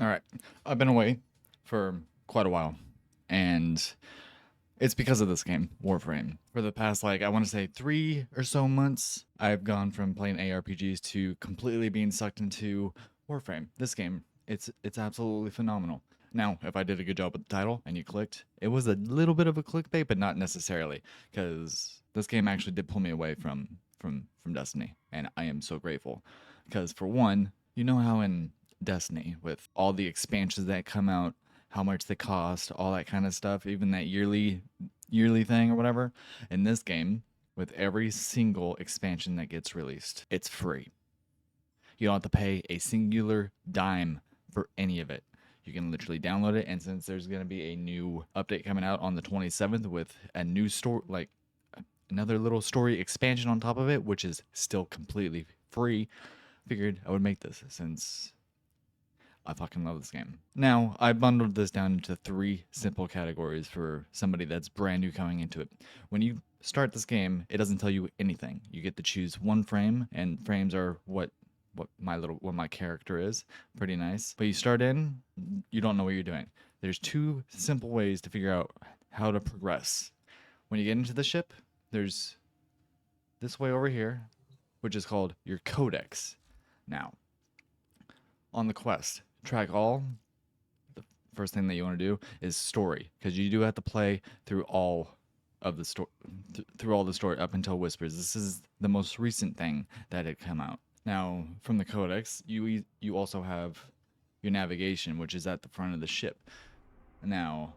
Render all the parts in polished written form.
All right. I've been away for quite a while, and it's because of this game, Warframe. For the past, I want to say 3 or so months, I've gone from playing ARPGs to completely being sucked into Warframe. This game, it's absolutely phenomenal. Now, if I did a good job with the title and you clicked, it was a little bit of a clickbait, but not necessarily, because this game actually did pull me away from Destiny, and I am so grateful. Because for one, you know how in Destiny, with all the expansions that come out, how much they cost, all that kind of stuff, even that yearly thing or whatever. In this game, with every single expansion that gets released, it's free. You don't have to pay a singular dime for any of it. You can literally download it, and since there's going to be a new update coming out on the 27th with a new story, like another little story expansion on top of it, which is still completely free, figured I would make this since I fucking love this game. Now, I bundled this down into 3 simple categories for somebody that's brand new coming into it. When you start this game, it doesn't tell you anything. You get to choose one frame, and frames are what my character is. Pretty nice. But you start in, you don't know what you're doing. There's 2 simple ways to figure out how to progress. When you get into the ship, there's this way over here, which is called your codex. Now, on the quest, track all. The first thing that you want to do is story, because you do have to play through all of the story, through all the story up until Whispers. This is the most recent thing that had come out. Now, from the codex, you also have your navigation, which is at the front of the ship. Now,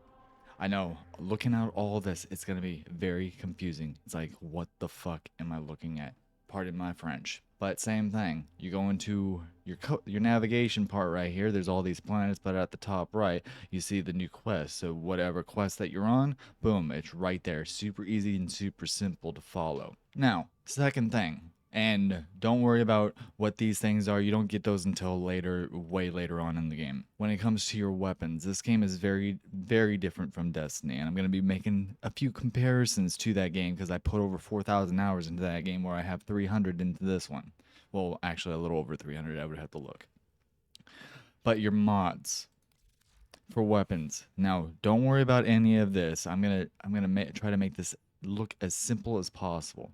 I know looking at all this, it's gonna be very confusing. It's like, what the fuck am I looking at? Pardon my French. But same thing. You go into your navigation part right here. There's all these planets, but at the top right, you see the new quest. So whatever quest that you're on, boom, it's right there. Super easy and super simple to follow. Now, second thing, and don't worry about what these things are. You don't get those until later, way later on in the game. When it comes to your weapons, this game is very, very different from Destiny. And I'm going to be making a few comparisons to that game because I put over 4,000 hours into that game, where I have 300 into this one. Well, actually, a little over 300. I would have to look. But your mods for weapons. Now, don't worry about any of this. I'm gonna try to make this look as simple as possible.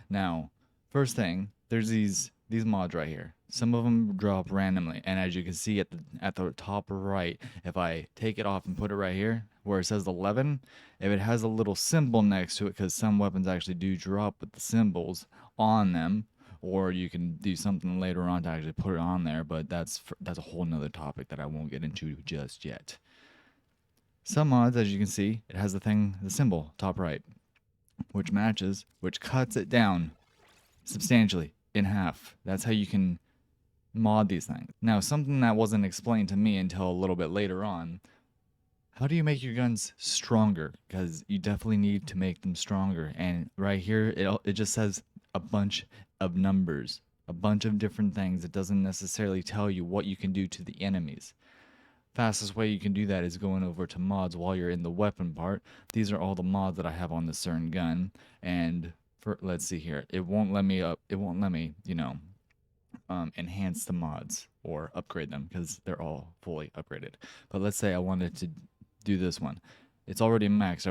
Now, first thing, there's these mods right here. Some of them drop randomly, and as you can see at the top right, if I take it off and put it right here where it says 11, if it has a little symbol next to it, because some weapons actually do drop with the symbols on them, or you can do something later on to actually put it on there, but that's a whole nother topic that I won't get into just yet. Some mods, as you can see, it has the symbol top right, which cuts it down substantially in half. That's how you can mod these things. Now, something that wasn't explained to me until a little bit later on, how do you make your guns stronger? Because you definitely need to make them stronger. And right here, it just says a bunch of numbers, a bunch of different things. It doesn't necessarily tell you what you can do to the enemies. Fastest way you can do that is going over to mods while you're in the weapon part. These are all the mods that I have on this certain gun, and let's see here, it won't let me enhance the mods or upgrade them because they're all fully upgraded. But let's say I wanted to do this one. It's already maxed.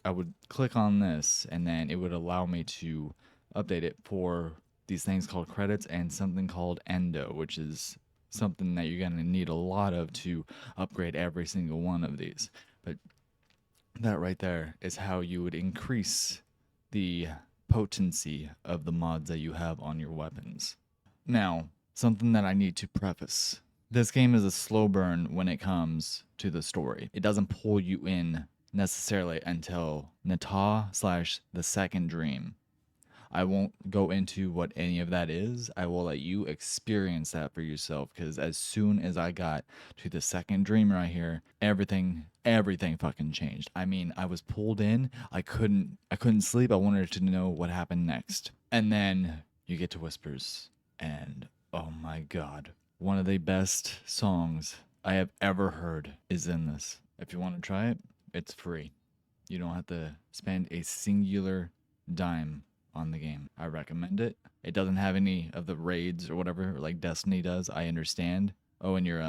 I would click on this, and then it would allow me to update it for these things called credits and something called endo, which is something that you're going to need a lot of to upgrade every single one of these. But that right there is how you would increase the potency of the mods that you have on your weapons. Now, something that I need to preface. This game is a slow burn when it comes to the story. It doesn't pull you in necessarily until Nata / the Second Dream. I won't go into what any of that is. I will let you experience that for yourself, because as soon as I got to the second dream right here, everything fucking changed. I mean, I was pulled in. I couldn't sleep. I wanted to know what happened next. And then you get to Whispers, and oh my god, one of the best songs I have ever heard is in this. If you want to try it, it's free. You don't have to spend a singular dime on the game. I recommend it. It doesn't have any of the raids or whatever like Destiny does. I understand. Oh, and your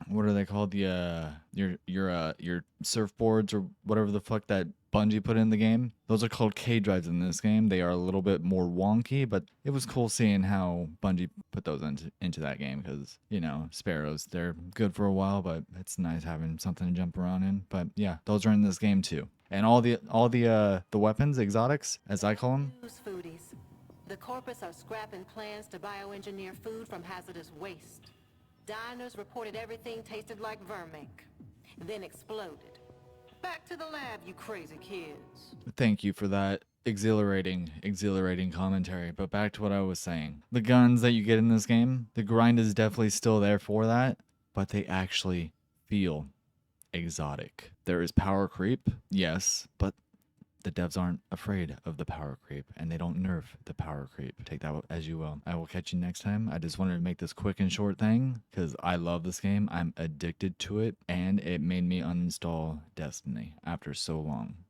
what are they called? The your surfboards or whatever the fuck that Bungie put in the game. Those are called K drives in this game. They are a little bit more wonky, but it was cool seeing how Bungie put those into that game because you know sparrows they're good for a while, but it's nice having something to jump around in. But yeah, those are in this game too, and all the weapons, exotics as I call them. News foodies. The corpus are scrapping plans to bioengineer food from hazardous waste. Diners reported everything tasted like vermink, then exploded. Back to the lab, you crazy kids. Thank you for that exhilarating commentary. But back to what I was saying. The guns that you get in this game, the grind is definitely still there for that, but they actually feel exotic. There is power creep, yes, but the devs aren't afraid of the power creep and they don't nerf the power creep. Take that as you will. I will catch you next time. I just wanted to make this quick and short thing because I love this game. I'm addicted to it and it made me uninstall Destiny after so long.